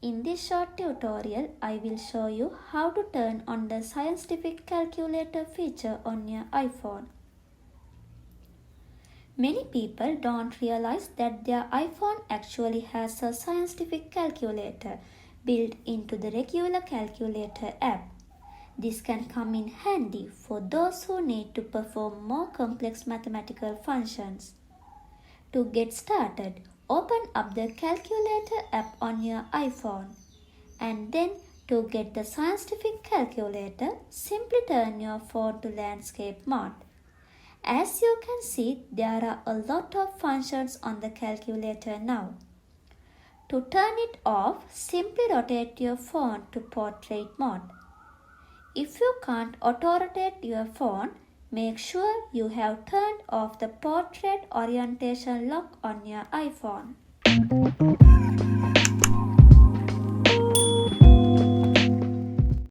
In this short tutorial, I will show you how to turn on the scientific calculator feature on your iPhone. Many people don't realize that their iPhone actually has a scientific calculator built into the regular calculator app. This can come in handy for those who need to perform more complex mathematical functions. To get started, open up the calculator app on your iPhone. And then to get the scientific calculator, simply turn your phone to landscape mode. As you can see, there are a lot of functions on the calculator now. To turn it off, simply rotate your phone to portrait mode. If you can't auto-rotate your phone, make sure you have turned off the portrait orientation lock on your iPhone.